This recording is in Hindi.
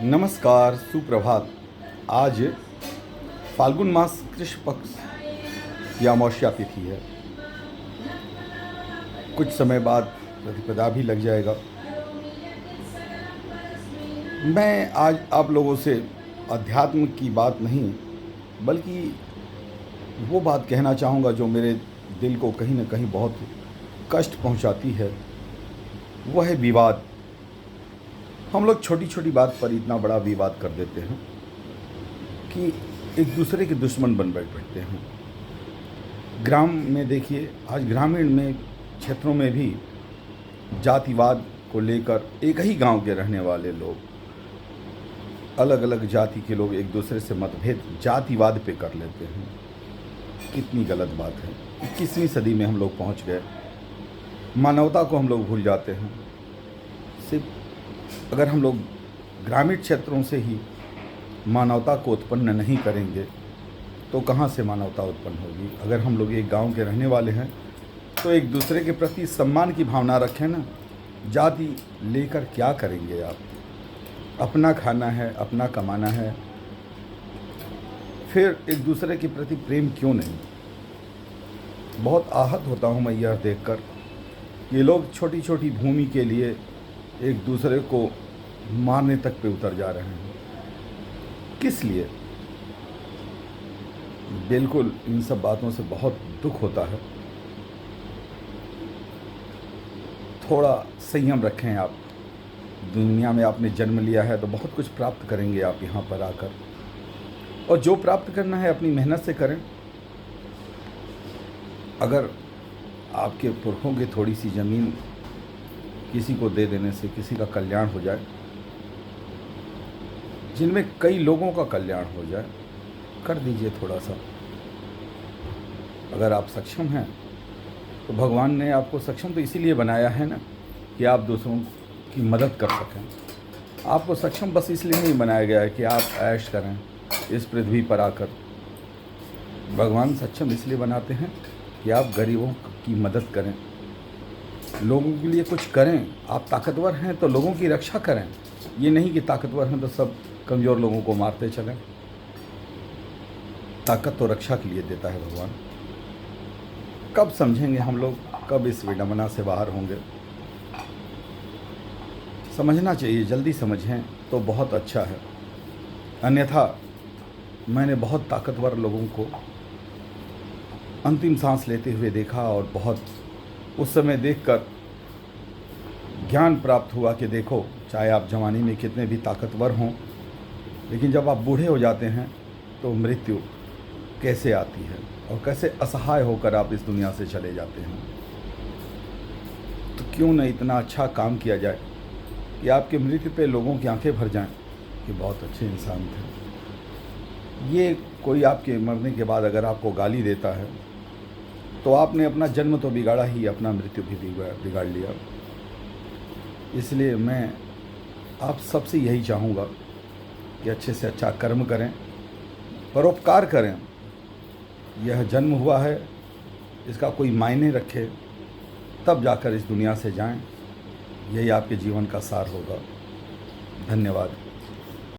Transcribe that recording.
नमस्कार, सुप्रभात। आज फाल्गुन मास कृष्ण पक्ष की अमावस्या तिथि है। कुछ समय बाद प्रतिपदा भी लग जाएगा। मैं आज आप लोगों से अध्यात्म की बात नहीं बल्कि वो बात कहना चाहूँगा जो मेरे दिल को कहीं ना कहीं बहुत कष्ट पहुँचाती है। वह है विवाद। हम लोग छोटी छोटी बात पर इतना बड़ा विवाद कर देते हैं कि एक दूसरे के दुश्मन बन बैठते हैं। ग्राम में देखिए, आज ग्रामीण में क्षेत्रों में भी जातिवाद को लेकर एक ही गांव के रहने वाले लोग, अलग अलग जाति के लोग एक दूसरे से मतभेद जातिवाद पे कर लेते हैं। कितनी गलत बात है। 21वीं सदी में हम लोग पहुंच गए। मानवता को हम लोग भूल जाते हैं। सिर्फ अगर हम लोग ग्रामीण क्षेत्रों से ही मानवता को उत्पन्न नहीं करेंगे तो कहाँ से मानवता उत्पन्न होगी। अगर हम लोग एक गांव के रहने वाले हैं तो एक दूसरे के प्रति सम्मान की भावना रखें ना। जाति लेकर क्या करेंगे आप? अपना खाना है, अपना कमाना है, फिर एक दूसरे के प्रति प्रेम क्यों नहीं? बहुत आहत होता हूँ मैं यह देखकर ये लोग छोटी छोटी भूमि के लिए एक दूसरे को मारने तक पे उतर जा रहे हैं। किस लिए? बिल्कुल इन सब बातों से बहुत दुख होता है। थोड़ा संयम रखें आप। दुनिया में आपने जन्म लिया है तो बहुत कुछ प्राप्त करेंगे आप यहाँ पर आकर, और जो प्राप्त करना है अपनी मेहनत से करें। अगर आपके पुरखों की थोड़ी सी ज़मीन किसी को दे देने से किसी का कल्याण हो जाए, जिनमें कई लोगों का कल्याण हो जाए, कर दीजिए थोड़ा सा। अगर आप सक्षम हैं तो भगवान ने आपको सक्षम तो इसीलिए बनाया है ना कि आप दूसरों की मदद कर सकें। आपको सक्षम बस इसलिए नहीं बनाया गया है कि आप ऐश करें इस पृथ्वी पर आकर। भगवान सक्षम इसलिए बनाते हैं कि आप गरीबों की मदद करें, लोगों के लिए कुछ करें। आप ताकतवर हैं तो लोगों की रक्षा करें। ये नहीं कि ताकतवर हैं तो सब कमज़ोर लोगों को मारते चलें। ताकत तो रक्षा के लिए देता है भगवान। कब समझेंगे हम लोग? कब इस विडंबना से बाहर होंगे? समझना चाहिए, जल्दी समझें तो बहुत अच्छा है। अन्यथा मैंने बहुत ताकतवर लोगों को अंतिम सांस लेते हुए देखा और बहुत उस समय देखकर ज्ञान प्राप्त हुआ कि देखो, चाहे आप जवानी में कितने भी ताकतवर हों, लेकिन जब आप बूढ़े हो जाते हैं तो मृत्यु कैसे आती है और कैसे असहाय होकर आप इस दुनिया से चले जाते हैं। तो क्यों न इतना अच्छा काम किया जाए कि आपकी मृत्यु पे लोगों की आंखें भर जाएं कि बहुत अच्छे इंसान थे। ये कोई आपके मरने के बाद अगर आपको गाली देता है तो आपने अपना जन्म तो बिगाड़ा ही, अपना मृत्यु भी बिगाड़ लिया। इसलिए मैं आप सबसे यही चाहूँगा कि अच्छे से अच्छा कर्म करें, परोपकार करें। यह जन्म हुआ है, इसका कोई मायने रखे, तब जाकर इस दुनिया से जाएं। यही आपके जीवन का सार होगा। धन्यवाद।